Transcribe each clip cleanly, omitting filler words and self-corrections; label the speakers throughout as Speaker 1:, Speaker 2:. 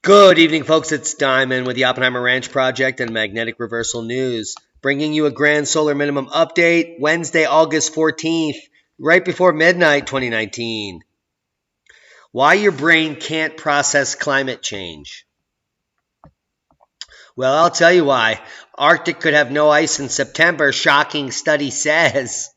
Speaker 1: Good evening, folks. It's Diamond with the Oppenheimer Ranch Project and Magnetic Reversal News, bringing you a grand solar minimum update Wednesday, August 14th, right before midnight 2019. Why your brain can't process climate change. Well, I'll tell you why. Arctic could have no ice in September, shocking study says.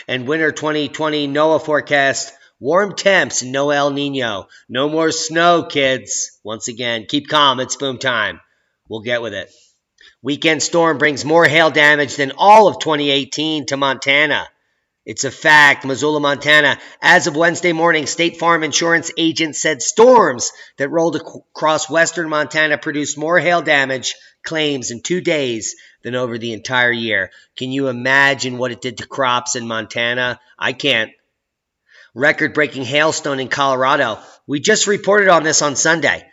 Speaker 1: And winter 2020 NOAA forecast, warm temps, no El Nino. No more snow, kids. Once again, keep calm, it's boom time. We'll get with it. Weekend storm brings more hail damage than all of 2018 to Montana. It's a fact. Missoula, Montana. As of Wednesday morning, State Farm insurance agents said storms that rolled across western Montana produced more hail damage claims in 2 days than over the entire year. Can you imagine what it did to crops in Montana? I can't. Record-breaking hailstone in Colorado. We just reported on this on Sunday.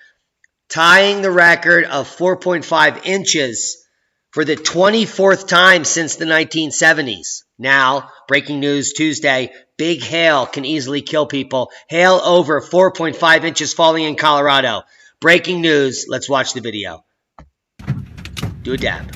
Speaker 1: Tying the record of 4.5 inches for the 24th time since the 1970s. Now, breaking news Tuesday, big hail can easily kill people. Hail over 4.5 inches falling in Colorado. Breaking news. Let's watch the video. Do a dab.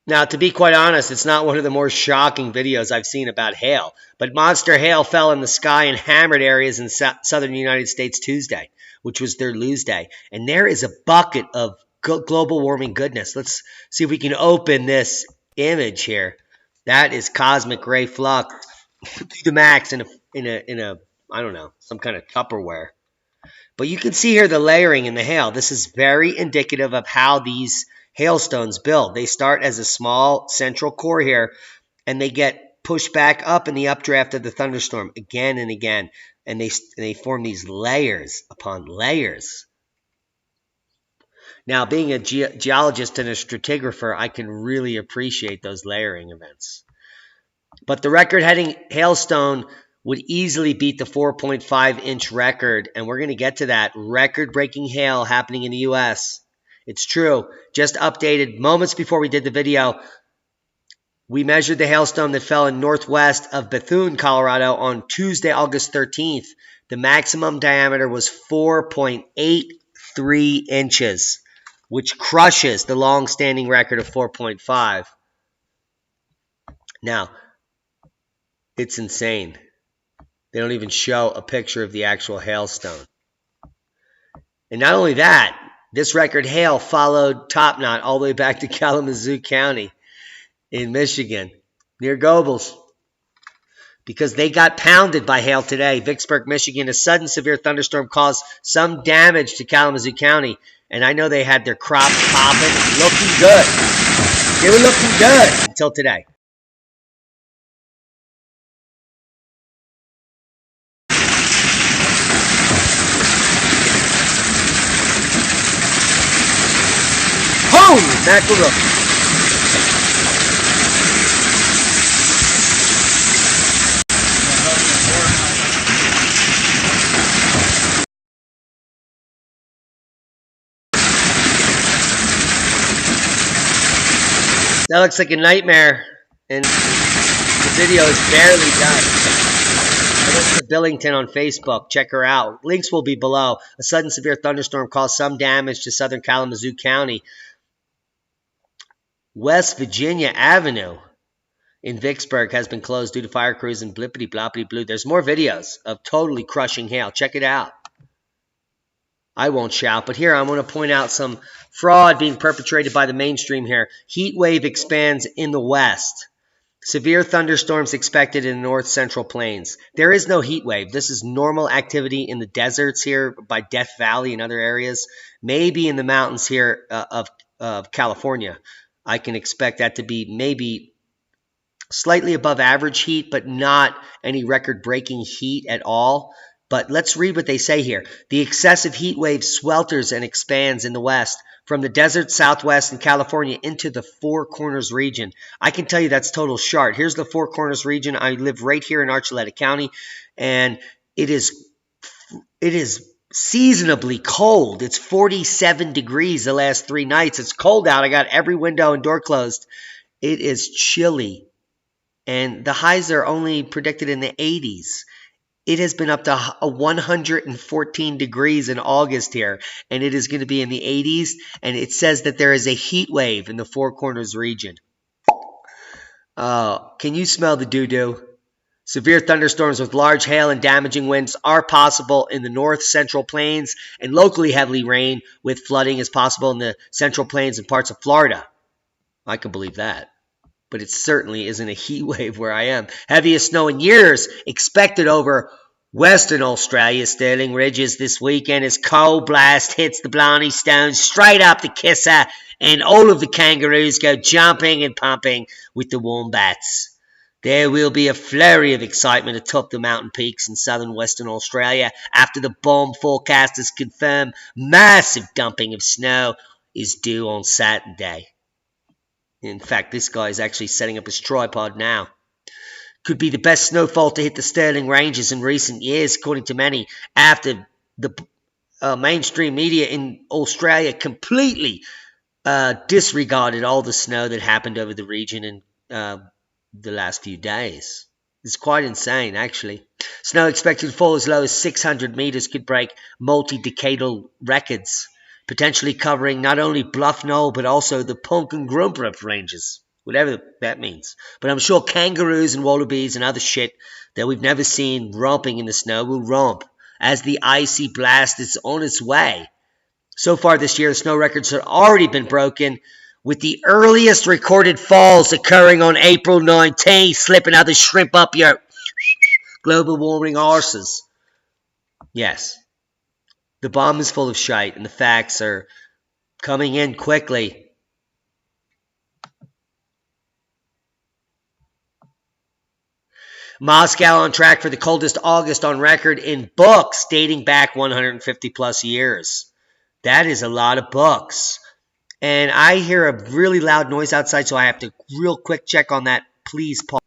Speaker 1: Now, to be quite honest, it's not one of the more shocking videos I've seen about hail, but monster hail fell in the sky and hammered areas in southern United States Tuesday, which was their lose day. And there is a bucket of global warming goodness. Let's see if we can open this image here. That is cosmic ray flux to the max in a I don't know, some kind of Tupperware. But you can see here the layering in the hail. This is very indicative of how these hailstones build. They start as a small central core here, and they get pushed back up in the updraft of the thunderstorm again and again, and they form these layers upon layers. Now, being a geologist and a stratigrapher, I can really appreciate those layering events. But the record-heading hailstone would easily beat the 4.5-inch record, and we're going to get to that. Record-breaking hail happening in the U.S. It's true. Just updated moments before we did the video, we measured the hailstone that fell in northwest of Bethune, Colorado on Tuesday, August 13th. The maximum diameter was 4.83 inches, which crushes the long-standing record of 4.5. Now, it's insane. They don't even show a picture of the actual hailstone. And not only that, this record hail followed top knot all the way back to Kalamazoo County in Michigan, near Gobles, because they got pounded by hail today. Vicksburg, Michigan, a sudden severe thunderstorm caused some damage to Kalamazoo County, and I know they had their crops popping, looking good. They were looking good until today. Mackerel. That looks like a nightmare, and the video is barely done. I looked at Billington on Facebook. Check her out. Links will be below. A sudden severe thunderstorm caused some damage to southern Kalamazoo County. West Virginia Avenue in Vicksburg has been closed due to fire crews and blippity bloppity blue. There's more videos of totally crushing hail. Check it out. I won't shout, but here I'm going to point out some fraud being perpetrated by the mainstream here. Heat wave expands in the west. Severe thunderstorms expected in the north central plains. There is no heat wave. This is normal activity in the deserts here by Death Valley and other areas. Maybe in the mountains here of California. I can expect that to be maybe slightly above average heat, but not any record-breaking heat at all. But let's read what they say here. The excessive heat wave swelters and expands in the west from the desert southwest and California into the Four Corners region. I can tell you that's total shart. Here's the Four Corners region. I live right here in Archuleta County, and it is seasonably cold. It's 47 degrees the last 3 nights. It's cold out. I got every window and door closed. It is chilly, and the highs are only predicted in the 80s. It has been up to 114 degrees in August here, and it is going to be in the 80s, and it says that there is a heat wave in the Four Corners region. Can you smell the doo-doo? Severe thunderstorms with large hail and damaging winds are possible in the north central plains, and locally heavy rain with flooding is possible in the central plains and parts of Florida. I can believe that. But it certainly isn't a heat wave where I am. Heaviest snow in years expected over Western Australia Stirling Ridges this weekend as cold blast hits the Blarney Stones straight up the Kissa, and all of the kangaroos go jumping and pumping with the wombats. There will be a flurry of excitement atop the mountain peaks in southern Western Australia after the bomb forecasters confirm massive dumping of snow is due on Saturday. In fact, this guy is actually setting up his tripod now. Could be the best snowfall to hit the Stirling Ranges in recent years, according to many, after the mainstream media in Australia completely disregarded all the snow that happened over the region in the last few days. It's quite insane, actually. Snow expected to fall as low as 600 meters could break multi-decadal records, potentially covering not only Bluff Knoll, but also the Punk and Grumprup ranges, whatever that means. But I'm sure kangaroos and wallabies and other shit that we've never seen romping in the snow will romp as the icy blast is on its way. So far this year, the snow records have already been broken, with the earliest recorded falls occurring on April 19th, slipping how to shrimp up your global warming arses. Yes. The bomb is full of shite, and the facts are coming in quickly. Moscow on track for the coldest August on record in books dating back 150 plus years. That is a lot of books. And I hear a really loud noise outside, so I have to real quick check on that. Please pause.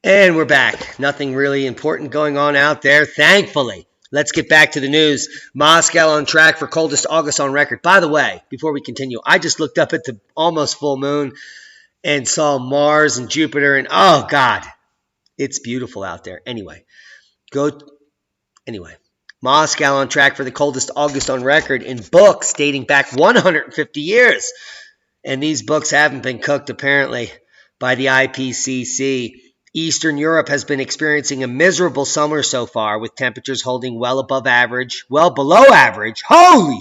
Speaker 1: And we're back. Nothing really important going on out there, thankfully. Let's get back to the news. Moscow on track for coldest August on record. By the way, before we continue, I just looked up at the almost full moon and saw Mars and Jupiter, and oh, God, it's beautiful out there. Anyway, Moscow on track for the coldest August on record in books dating back 150 years. And these books haven't been cooked, apparently, by the IPCC. Eastern Europe has been experiencing a miserable summer so far, with temperatures holding well below average. Holy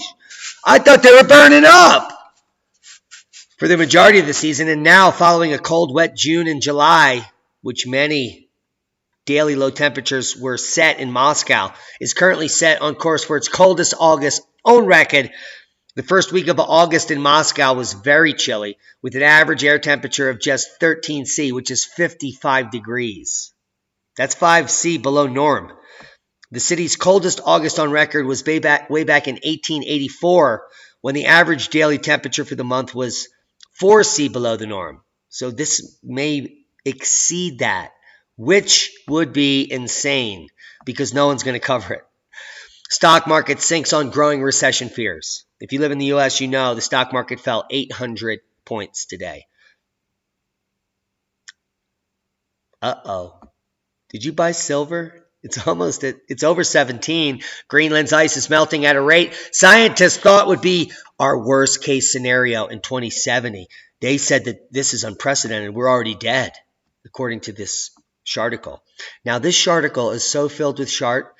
Speaker 1: I thought they were burning up for the majority of the season. And now, following a cold, wet June and July, which many daily low temperatures were set in Moscow, is currently set on course for its coldest August on record. The first week of August in Moscow was very chilly, with an average air temperature of just 13 C, which is 55 degrees. That's 5 C below norm. The city's coldest August on record was way back in 1884, when the average daily temperature for the month was 4 C below the norm. So this may exceed that, which would be insane because no one's going to cover it. Stock market sinks on growing recession fears. If you live in the U.S., you know the stock market fell 800 points today. Uh-oh. Did you buy silver? It's over 17. Greenland's ice is melting at a rate scientists thought would be our worst case scenario in 2070. They said that this is unprecedented. We're already dead, according to this Sharticle. Now, this Sharticle is so filled with Shart,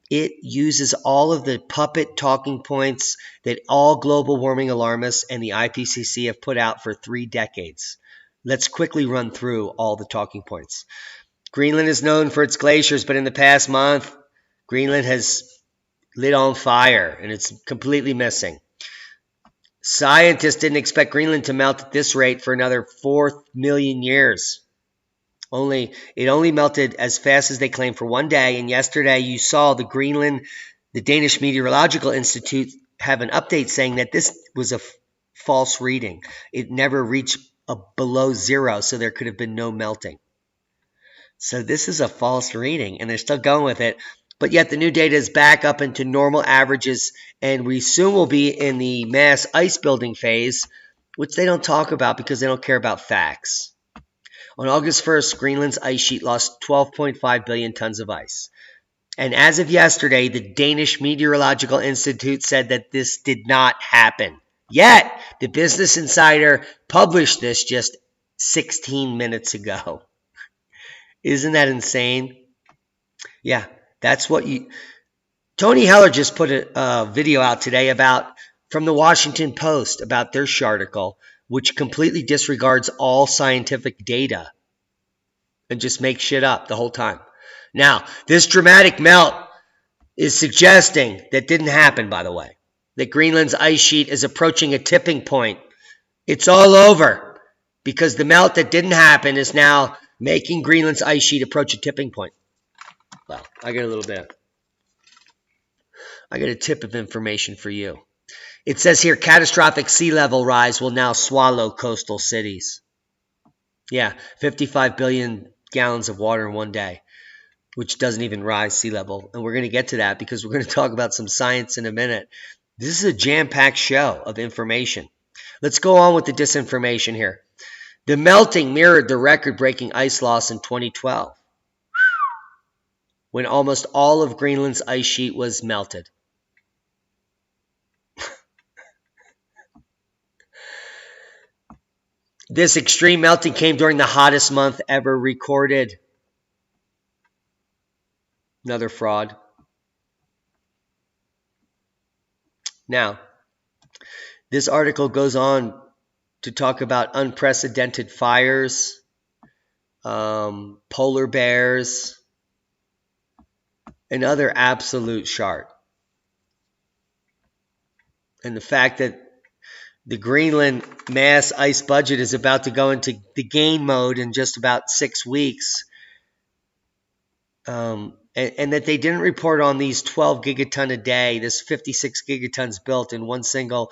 Speaker 1: it uses all of the puppet talking points that all global warming alarmists and the IPCC have put out for 3 decades. Let's quickly run through all the talking points. Greenland is known for its glaciers, but in the past month, Greenland has lit on fire, and it's completely missing. Scientists didn't expect Greenland to melt at this rate for another 4 million years. It only melted as fast as they claimed for one day. And yesterday you saw the Danish Meteorological Institute have an update saying that this was a false reading. It never reached below 0, so there could have been no melting. So this is a false reading, and they're still going with it. But yet the new data is back up into normal averages, and we soon will be in the mass ice building phase, which they don't talk about because they don't care about facts. On August 1st, Greenland's ice sheet lost 12.5 billion tons of ice. And as of yesterday, the Danish Meteorological Institute said that this did not happen. Yet, the Business Insider published this just 16 minutes ago. Isn't that insane? Yeah, that's what you... Tony Heller just put a video out today from the Washington Post about their article, which completely disregards all scientific data and just makes shit up the whole time. Now, this dramatic melt is suggesting that didn't happen, by the way, that Greenland's ice sheet is approaching a tipping point. It's all over because the melt that didn't happen is now making Greenland's ice sheet approach a tipping point. Well, I got a tip of information for you. It says here, catastrophic sea level rise will now swallow coastal cities. Yeah, 55 billion gallons of water in one day, which doesn't even rise sea level. And we're going to get to that because we're going to talk about some science in a minute. This is a jam-packed show of information. Let's go on with the disinformation here. The melting mirrored the record-breaking ice loss in 2012, when almost all of Greenland's ice sheet was melted. This extreme melting came during the hottest month ever recorded. Another fraud. Now, this article goes on to talk about unprecedented fires, polar bears, and other absolute shart. And the fact that the Greenland mass ice budget is about to go into the gain mode in just about 6 weeks. And that they didn't report on these 12 gigaton a day, this 56 gigatons built in one single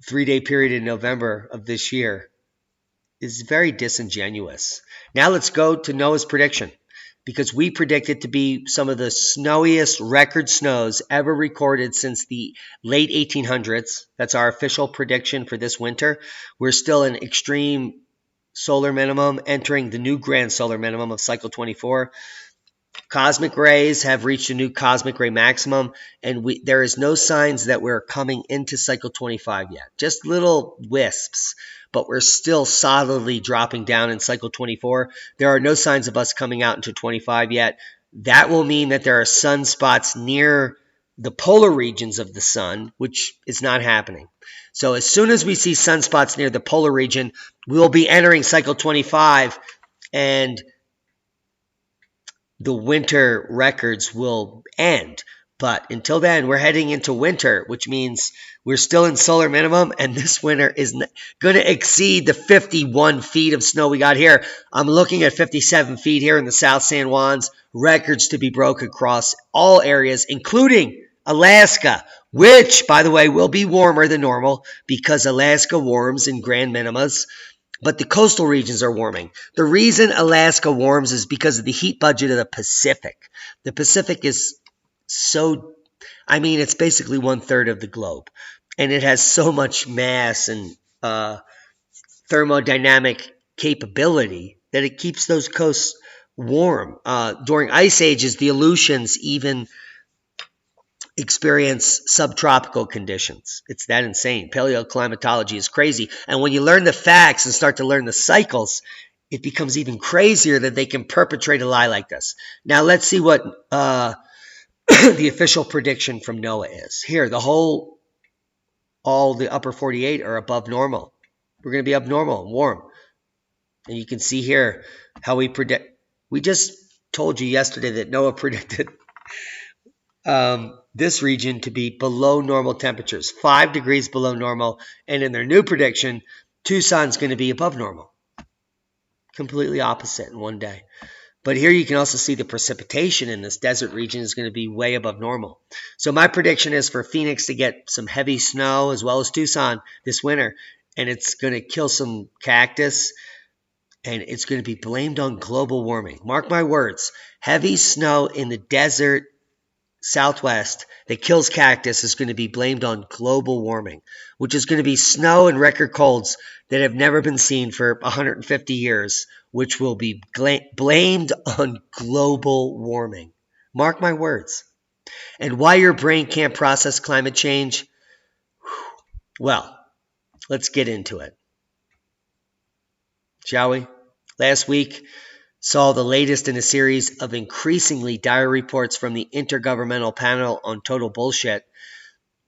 Speaker 1: 3-day period in November of this year, is very disingenuous. Now let's go to NOAA's prediction, because we predict it to be some of the snowiest record snows ever recorded since the late 1800s. That's our official prediction for this winter. We're still in extreme solar minimum, entering the new grand solar minimum of cycle 24. Cosmic rays have reached a new cosmic ray maximum, and there is no signs that we're coming into cycle 25 yet. Just little wisps, but we're still solidly dropping down in cycle 24. There are no signs of us coming out into 25 yet. That will mean that there are sunspots near the polar regions of the sun, which is not happening. So as soon as we see sunspots near the polar region, we'll be entering cycle 25, and the winter records will end. But until then, we're heading into winter, which means we're still in solar minimum, and this winter is going to exceed the 51 feet of snow we got here. I'm looking at 57 feet here in the South San Juans, records to be broken across all areas, including Alaska, which, by the way, will be warmer than normal because Alaska warms in grand minimas. But the coastal regions are warming. The reason Alaska warms is because of the heat budget of the Pacific. The Pacific is it's basically 1/3 of the globe. And it has so much mass and thermodynamic capability that it keeps those coasts warm. During ice ages, the Aleutians even experience subtropical conditions. It's that insane. Paleoclimatology is crazy. And when you learn the facts and start to learn the cycles, it becomes even crazier that they can perpetrate a lie like this. Now let's see what the official prediction from NOAA is. Here, all the upper 48 are above normal. We're going to be abnormal and warm. And you can see here how we predict. We just told you yesterday that NOAA predicted this region to be below normal temperatures, 5 degrees below normal. And in their new prediction, Tucson's going to be above normal. Completely opposite in one day. But here you can also see the precipitation in this desert region is going to be way above normal. So my prediction is for Phoenix to get some heavy snow as well as Tucson this winter. And it's going to kill some cactus. And it's going to be blamed on global warming. Mark my words. Heavy snow in the desert Southwest that kills cactus is going to be blamed on global warming, which is going to be snow and record colds that have never been seen for 150 years, which will be blamed on global warming. Mark my words. And why your brain can't process climate change? Well, let's get into it. Shall we? Last week saw the latest in a series of increasingly dire reports from the Intergovernmental Panel on Total Bullshit.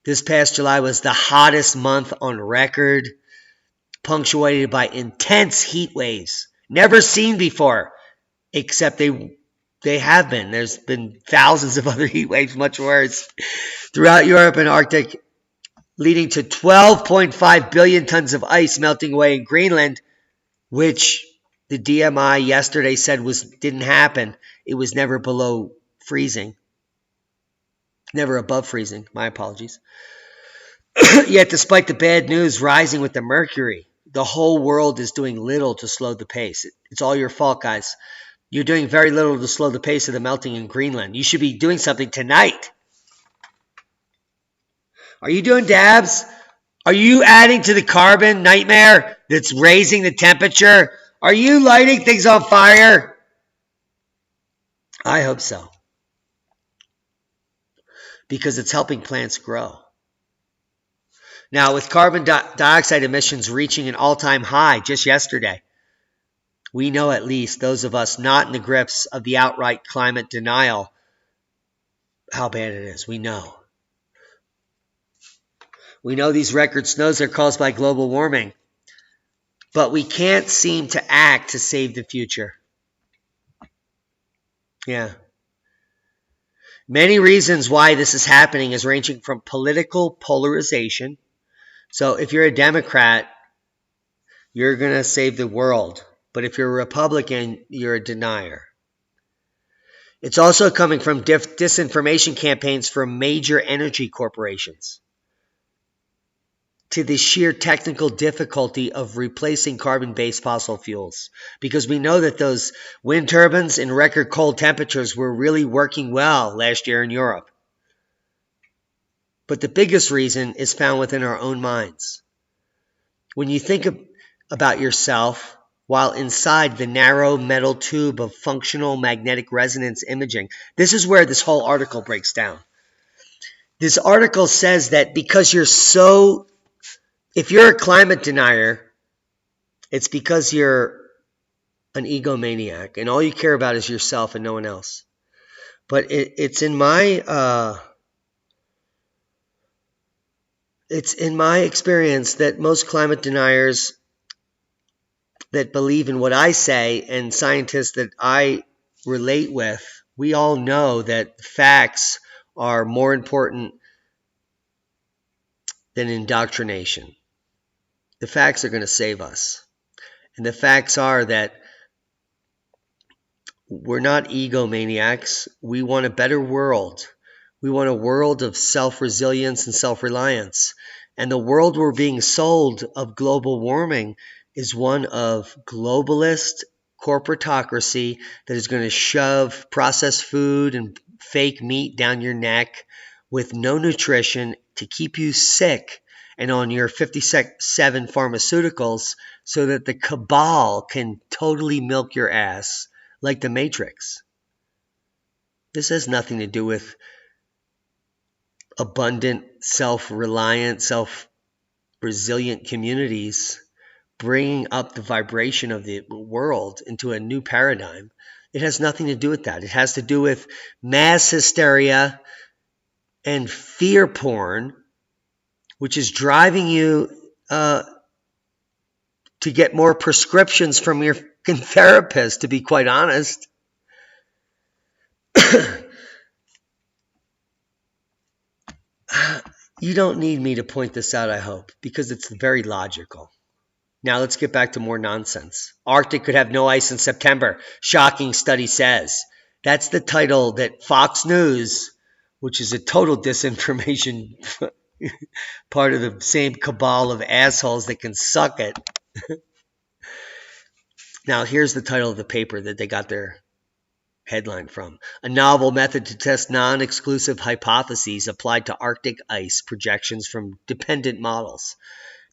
Speaker 1: This past July was the hottest month on record, punctuated by intense heat waves, never seen before, except they have been. There's been thousands of other heat waves, much worse, throughout Europe and Arctic, leading to 12.5 billion tons of ice melting away in Greenland, which the DMI yesterday said didn't happen. It was never below freezing. Never above freezing. My apologies. Yet despite the bad news rising with the mercury, the whole world is doing little to slow the pace. It's all your fault, guys. You're doing very little to slow the pace of the melting in Greenland. You should be doing something tonight. Are you doing dabs? Are you adding to the carbon nightmare that's raising the temperature? Are you lighting things on fire? I hope so. Because it's helping plants grow. Now, with carbon dioxide emissions reaching an all-time high just yesterday, we know at least, those of us not in the grips of the outright climate denial, how bad it is. We know. We know these record snows are caused by global warming. But we can't seem to act to save the future. Yeah. Many reasons why this is happening is ranging from political polarization. So if you're a Democrat, you're going to save the world. But if you're a Republican, you're a denier. It's also coming from disinformation campaigns from major energy corporations, to the sheer technical difficulty of replacing carbon-based fossil fuels. Because we know that those wind turbines in record cold temperatures were really working well last year in Europe. But the biggest reason is found within our own minds. When you think about yourself while inside the narrow metal tube of functional magnetic resonance imaging, this is where this whole article breaks down. This article says that because if you're a climate denier, it's because you're an egomaniac and all you care about is yourself and no one else. But it's in my experience that most climate deniers that believe in what I say and scientists that I relate with, we all know that facts are more important than indoctrination. The facts are going to save us. And the facts are that we're not egomaniacs. We want a better world. We want a world of self-resilience and self-reliance. And the world we're being sold of global warming is one of globalist corporatocracy that is going to shove processed food and fake meat down your neck with no nutrition to keep you sick and on your 57 pharmaceuticals so that the cabal can totally milk your ass like the Matrix. This has nothing to do with abundant, self-reliant, self-resilient communities bringing up the vibration of the world into a new paradigm. It has nothing to do with that. It has to do with mass hysteria and fear porn, which is driving you to get more prescriptions from your therapist, to be quite honest. You don't need me to point this out, I hope, because it's very logical. Now let's get back to more nonsense. Arctic could have no ice in September. Shocking study says. That's the title that Fox News, which is a total disinformation part of the same cabal of assholes that can suck it. Now here's the title of the paper that they got their headline from. A novel method to test non-exclusive hypotheses applied to Arctic ice projections from dependent models.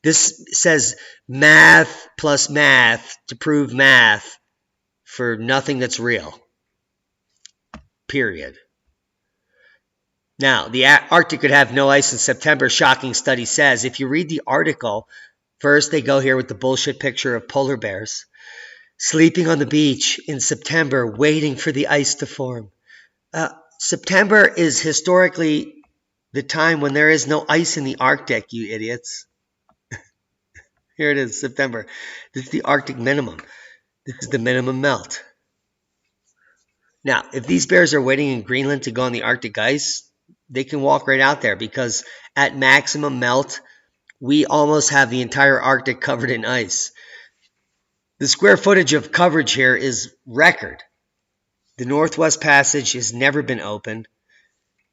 Speaker 1: This says math plus math to prove math for nothing that's real. Period. Now, the Arctic could have no ice in September, shocking study says. If you read the article, first they go here with the bullshit picture of polar bears sleeping on the beach in September, waiting for the ice to form. September is historically the time when there is no ice in the Arctic, you idiots. Here it is, September. This is the Arctic minimum. This is the minimum melt. Now, if these bears are waiting in Greenland to go on the Arctic ice, they can walk right out there because at maximum melt, we almost have the entire Arctic covered in ice. The square footage of coverage here is record. The Northwest Passage has never been opened.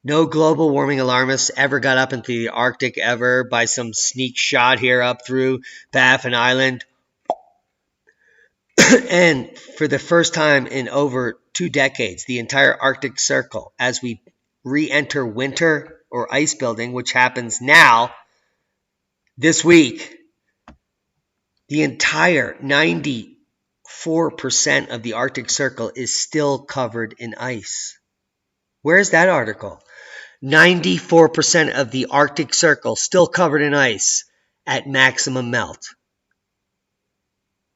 Speaker 1: No global warming alarmists ever got up into the Arctic ever by some sneak shot here up through Baffin Island. And for the first time in over 2 decades, the entire Arctic Circle, as we re-enter winter or ice building, which happens now, this week, the entire 94% of the Arctic Circle is still covered in ice. Where's that article? 94% of the Arctic Circle still covered in ice at maximum melt.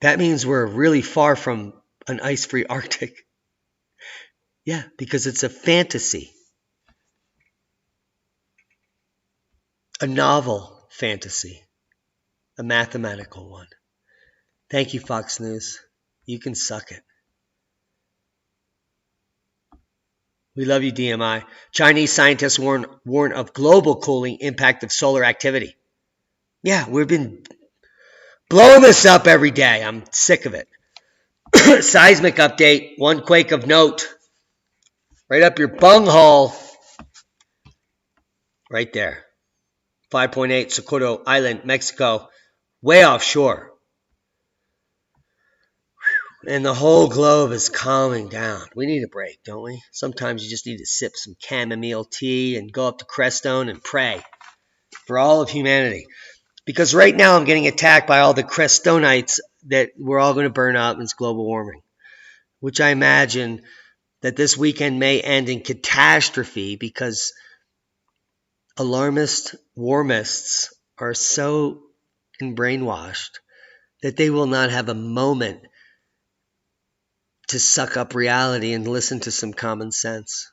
Speaker 1: That means we're really far from an ice-free Arctic. Yeah, because it's a fantasy. A novel fantasy. A mathematical one. Thank you, Fox News. You can suck it. We love you, DMI. Chinese scientists warn of global cooling impact of solar activity. Yeah, we've been blowing this up every day. I'm sick of it. Seismic update. One quake of note. Right up your bunghole. Right there. 5.8, Socorro Island, Mexico. Way offshore. And the whole globe is calming down. We need a break, don't we? Sometimes you just need to sip some chamomile tea and go up to Creston and pray for all of humanity. Because right now I'm getting attacked by all the Crestonites that we're all going to burn up in this global warming. Which I imagine that this weekend may end in catastrophe because alarmist warmists are so brainwashed that they will not have a moment to suck up reality and listen to some common sense.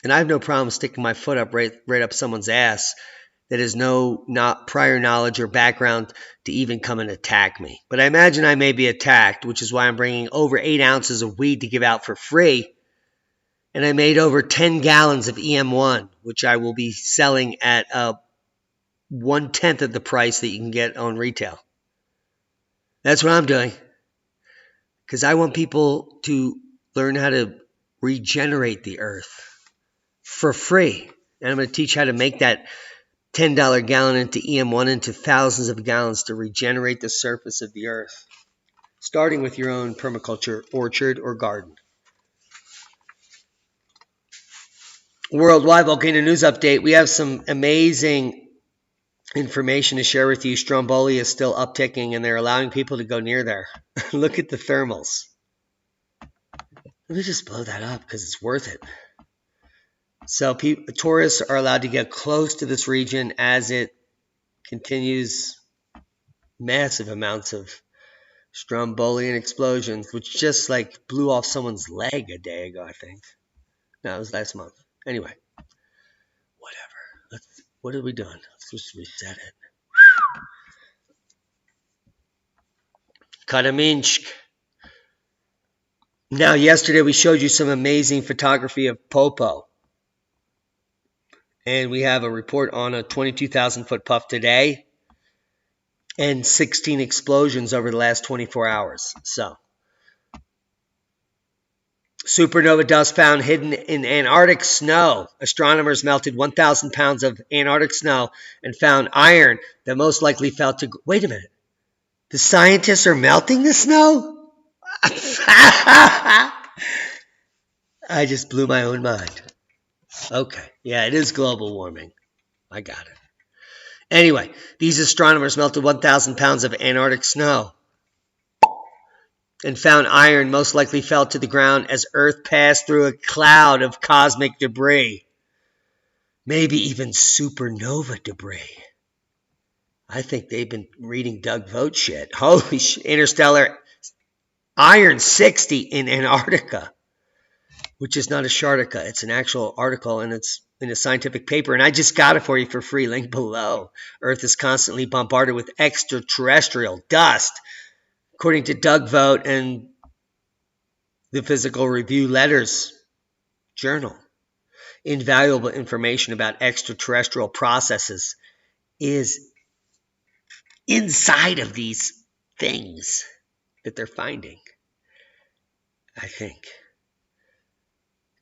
Speaker 1: And I have no problem sticking my foot up right up someone's ass that has not prior knowledge or background to even come and attack me. But I imagine I may be attacked, which is why I'm bringing over 8 ounces of weed to give out for free. And I made over 10 gallons of EM1, which I will be selling at 1/10 of the price that you can get on retail. That's what I'm doing. Because I want people to learn how to regenerate the earth for free. And I'm going to teach how to make that $10 gallon into EM1 into thousands of gallons to regenerate the surface of the earth. Starting with your own permaculture orchard or garden. Worldwide volcano news update. We have some amazing information to share with you. Stromboli is still upticking and they're allowing people to go near there. Look at the thermals. Let me just blow that up because it's worth it. So tourists are allowed to get close to this region as it continues massive amounts of Strombolian explosions, which just like blew off someone's leg a day ago, I think. No, it was last month. Anyway, whatever. What are we doing? Let's just reset it. Kataminsk. Now, yesterday we showed you some amazing photography of Popo. And we have a report on a 22,000 foot puff today. and 16 explosions over the last 24 hours. So, supernova dust found hidden in Antarctic snow. Astronomers melted 1,000 pounds of Antarctic snow and found iron that most likely fell to... Wait a minute. The scientists are melting the snow? I just blew my own mind. Okay. Yeah, it is global warming. I got it. Anyway, these astronomers melted 1,000 pounds of Antarctic snow and found iron most likely fell to the ground as Earth passed through a cloud of cosmic debris. Maybe even supernova debris. I think they've been reading Doug Vogt shit. Holy shit. Interstellar iron 60 in Antarctica, which is not a Shartica. It's an actual article, and it's in a scientific paper. And I just got it for you for free. Link below. Earth is constantly bombarded with extraterrestrial dust. According to Doug Vogt and the Physical Review Letters Journal, invaluable information about extraterrestrial processes is inside of these things that they're finding. I think.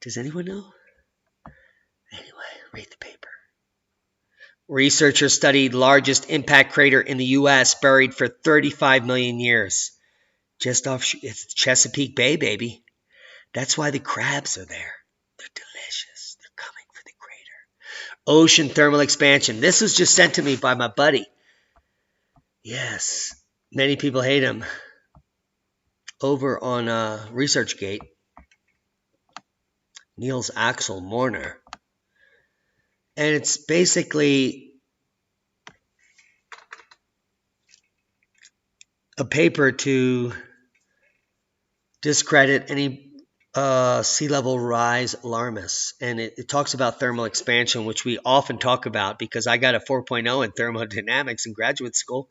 Speaker 1: Does anyone know? Anyway, read the paper. Researchers studied largest impact crater in the U.S. buried for 35 million years. Just off, it's Chesapeake Bay, baby. That's why the crabs are there. They're delicious. They're coming for the crater. Ocean thermal expansion. This was just sent to me by my buddy. Yes, many people hate him. Over on ResearchGate, Niels Axel Morner. And it's basically a paper to discredit any sea level rise alarmists. And it talks about thermal expansion, which we often talk about because I got a 4.0 in thermodynamics in graduate school.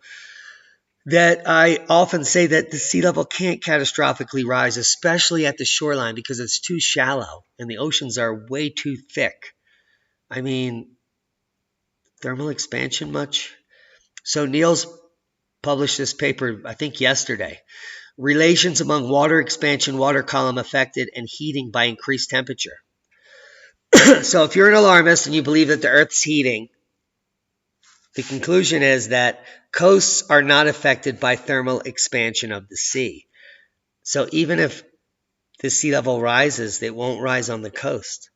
Speaker 1: That I often say that the sea level can't catastrophically rise, especially at the shoreline, because it's too shallow and the oceans are way too thick. I mean, thermal expansion much? So Niels published this paper, I think yesterday. Relations among water expansion, water column affected, and heating by increased temperature. So if you're an alarmist and you believe that the Earth's heating, the conclusion is that coasts are not affected by thermal expansion of the sea. So even if the sea level rises, it won't rise on the coast.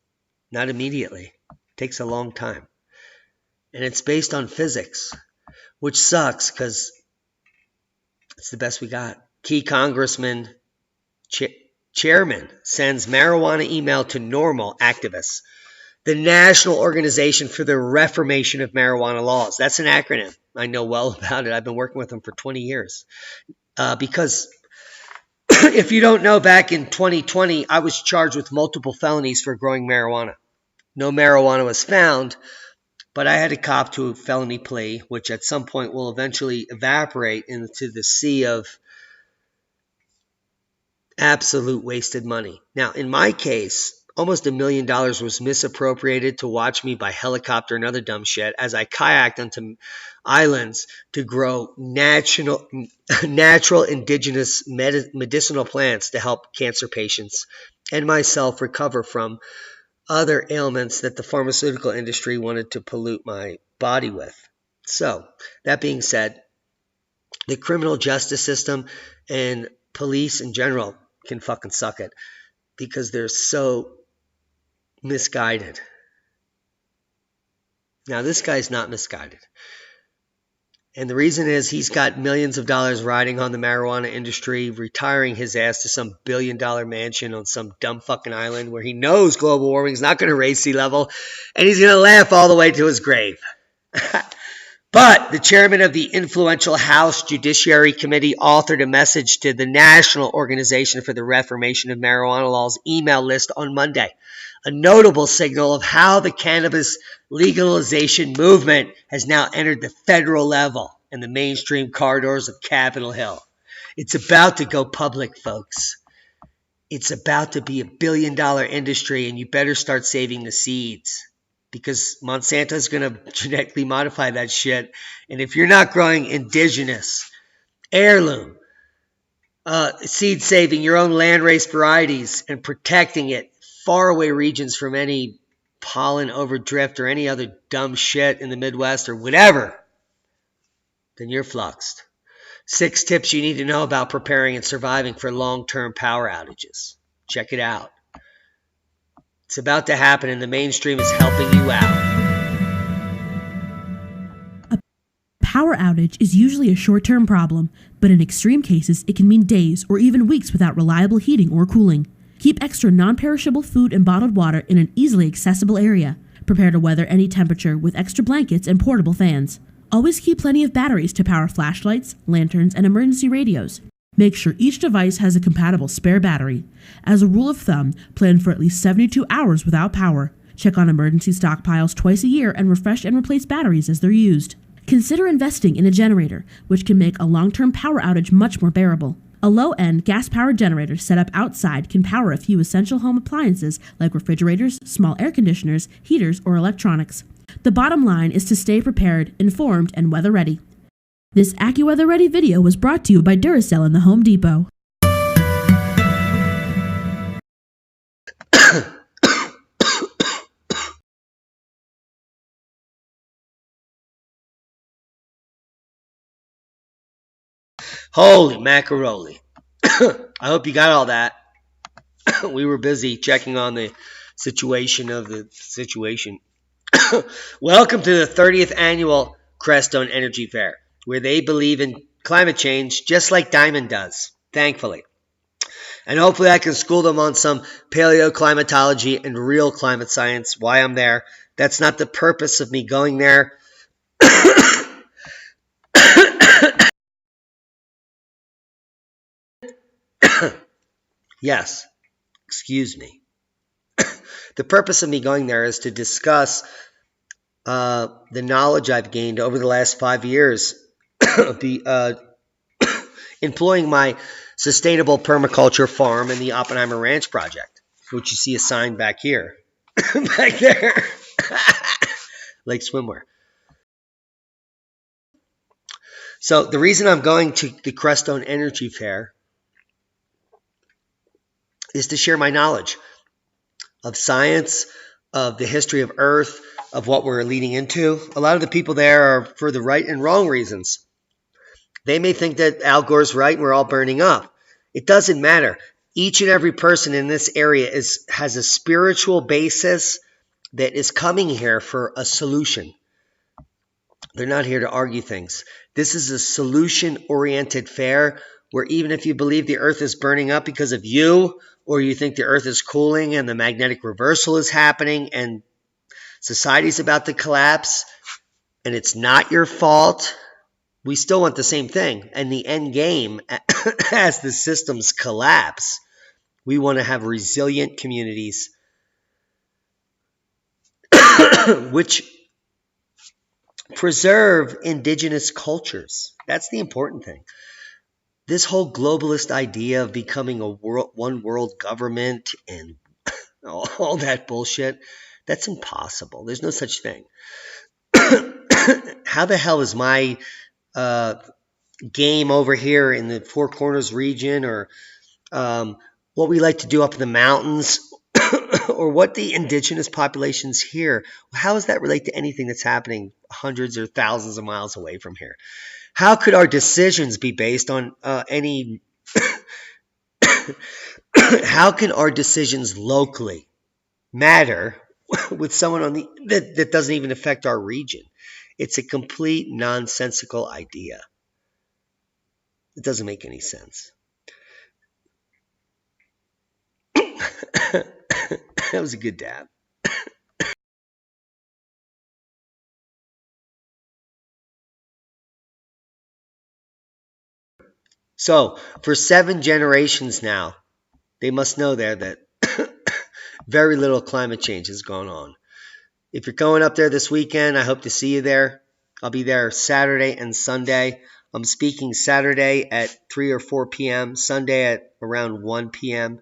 Speaker 1: Not immediately. It takes a long time. And it's based on physics, which sucks because it's the best we got. Key Congressman Chairman sends marijuana email to NORML activists. The National Organization for the Reformation of Marijuana Laws. That's an acronym. I know well about it. I've been working with them for 20 years. Because if you don't know, back in 2020, I was charged with multiple felonies for growing marijuana. No marijuana was found, but I had to cop to a felony plea, which at some point will eventually evaporate into the sea of absolute wasted money. Now, in my case, almost $1 million was misappropriated to watch me by helicopter and other dumb shit as I kayaked onto islands to grow natural indigenous medicinal plants to help cancer patients and myself recover from other ailments that the pharmaceutical industry wanted to pollute my body with. So, that being said, the criminal justice system and police in general can fucking suck it because they're so misguided. Now, this guy's not misguided. And the reason is he's got millions of dollars riding on the marijuana industry, retiring his ass to some billion-dollar mansion on some dumb fucking island where he knows global warming is not going to raise sea level, and he's going to laugh all the way to his grave. But the chairman of the influential House Judiciary Committee authored a message to the National Organization for the Reformation of Marijuana Laws email list on Monday, a notable signal of how the cannabis legalization movement has now entered the federal level and the mainstream corridors of Capitol Hill. It's about to go public, folks. It's about to be $1 billion industry, and you better start saving the seeds because Monsanto's going to genetically modify that shit. And if you're not growing indigenous, heirloom, seed saving your own land-raised varieties and protecting it, faraway regions from any pollen overdrift or any other dumb shit in the Midwest or whatever, then you're fluxed. 6 tips you need to know about preparing and surviving for long-term power outages. Check it out. It's about to happen and the mainstream is helping you out.
Speaker 2: A power outage is usually a short-term problem, but in extreme cases, it can mean days or even weeks without reliable heating or cooling. Keep extra non-perishable food and bottled water in an easily accessible area. Prepare to weather any temperature with extra blankets and portable fans. Always keep plenty of batteries to power flashlights, lanterns, and emergency radios. Make sure each device has a compatible spare battery. As a rule of thumb, plan for at least 72 hours without power. Check on emergency stockpiles twice a year and refresh and replace batteries as they're used. Consider investing in a generator, which can make a long-term power outage much more bearable. A low-end gas-powered generator set up outside can power a few essential home appliances like refrigerators, small air conditioners, heaters, or electronics. The bottom line is to stay prepared, informed, and weather-ready. This AccuWeather Ready video was brought to you by Duracell and the Home Depot.
Speaker 1: Holy macaroni. I hope you got all that. We were busy checking on the situation of the situation. Welcome to the 30th annual Creston Energy Fair, where they believe in climate change just like Diamond does, thankfully. And hopefully I can school them on some paleoclimatology and real climate science, why I'm there. That's not the purpose of me going there. Yes, excuse me. The purpose of me going there is to discuss the knowledge I've gained over the last 5 years employing my sustainable permaculture farm in the Oppenheimer Ranch Project, which you see a sign back here, back there, like swimwear. So the reason I'm going to the Creston Energy Fair is to share my knowledge of science, of the history of Earth, of what we're leading into. A lot of the people there are for the right and wrong reasons. They may think that Al Gore's right and we're all burning up. It doesn't matter. Each and every person in this area has a spiritual basis that is coming here for a solution. They're not here to argue things. This is a solution-oriented fair where even if you believe the Earth is burning up because of you, or you think the Earth is cooling and the magnetic reversal is happening and society's about to collapse and it's not your fault, we still want the same thing. And the end game, as the systems collapse, we want to have resilient communities which preserve indigenous cultures. That's the important thing. This whole globalist idea of becoming a one world government and all that bullshit, that's impossible. There's no such thing. How the hell is my game over here in the Four Corners region, or what we like to do up in the mountains, or what the indigenous populations here, how does that relate to anything that's happening hundreds or thousands of miles away from here? How could our decisions be based on any how can our decisions locally matter with someone on that doesn't even affect our region? It's a complete nonsensical idea. It doesn't make any sense. That was a good dab. So, for 7 generations now, they must know there that very little climate change has gone on. If you're going up there this weekend, I hope to see you there. I'll be there Saturday and Sunday. I'm speaking Saturday at 3 or 4 p.m., Sunday at around 1 p.m.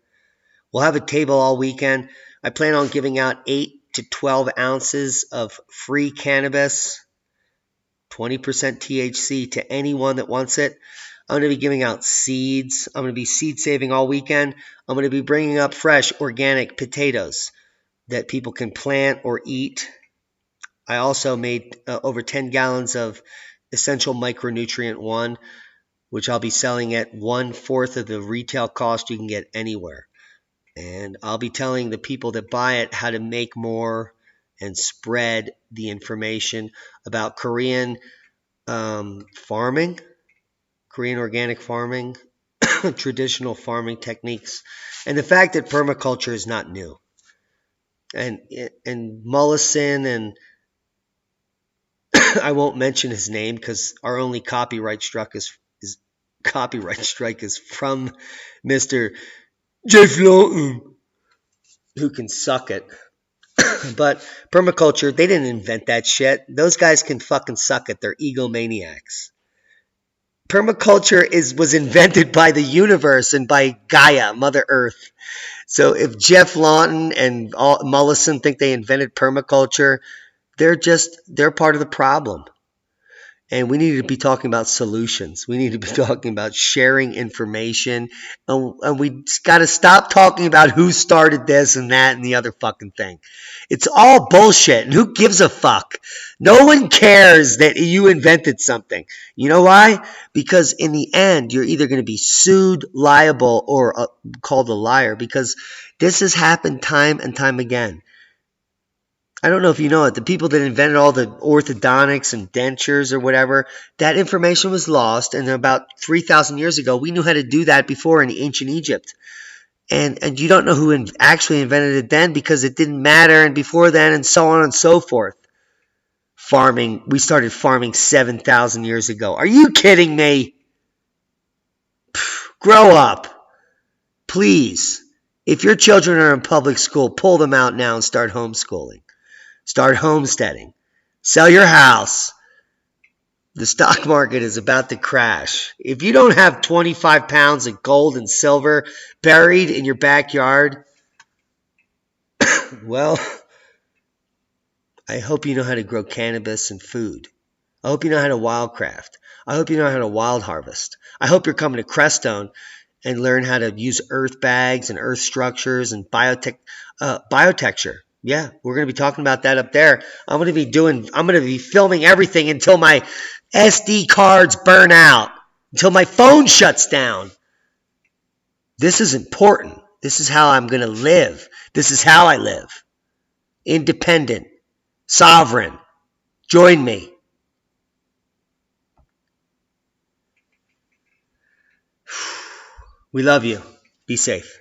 Speaker 1: We'll have a table all weekend. I plan on giving out 8 to 12 ounces of free cannabis, 20% THC to anyone that wants it. I'm going to be giving out seeds. I'm going to be seed saving all weekend. I'm going to be bringing up fresh organic potatoes that people can plant or eat. I also made over 10 gallons of Essential Micronutrient 1, which I'll be selling at 1/4 of the retail cost you can get anywhere. And I'll be telling the people that buy it how to make more and spread the information about Korean farming, Korean organic farming, traditional farming techniques, and the fact that permaculture is not new. And Mollison, and I won't mention his name because our only copyright strike is from Mr. Jeff Lawton, who can suck it. But permaculture, they didn't invent that shit. Those guys can fucking suck it. They're egomaniacs. Permaculture was invented by the universe and by Gaia, Mother Earth. So if Jeff Lawton and Mollison think they invented permaculture, they're part of the problem. And we need to be talking about solutions. We need to be talking about sharing information. And we got to stop talking about who started this and that and the other fucking thing. It's all bullshit. And who gives a fuck? No one cares that you invented something. You know why? Because in the end, you're either going to be sued, liable, or called a liar. Because this has happened time and time again. I don't know if you know it, the people that invented all the orthodontics and dentures or whatever, that information was lost. And about 3,000 years ago, we knew how to do that before in ancient Egypt. And you don't know who actually invented it then because it didn't matter. And before then, and so on and so forth. Farming, we started farming 7,000 years ago. Are you kidding me? Grow up. Please. If your children are in public school, pull them out now and start homeschooling. Start homesteading. Sell your house. The stock market is about to crash. If you don't have 25 pounds of gold and silver buried in your backyard, well, I hope you know how to grow cannabis and food. I hope you know how to wildcraft. I hope you know how to wild harvest. I hope you're coming to Creston and learn how to use earth bags and earth structures and biotexture. Yeah, we're going to be talking about that up there. I'm going to be filming everything until my SD cards burn out, until my phone shuts down. This is important. This is how I'm going to live. This is how I live. Independent, sovereign. Join me. We love you. Be safe.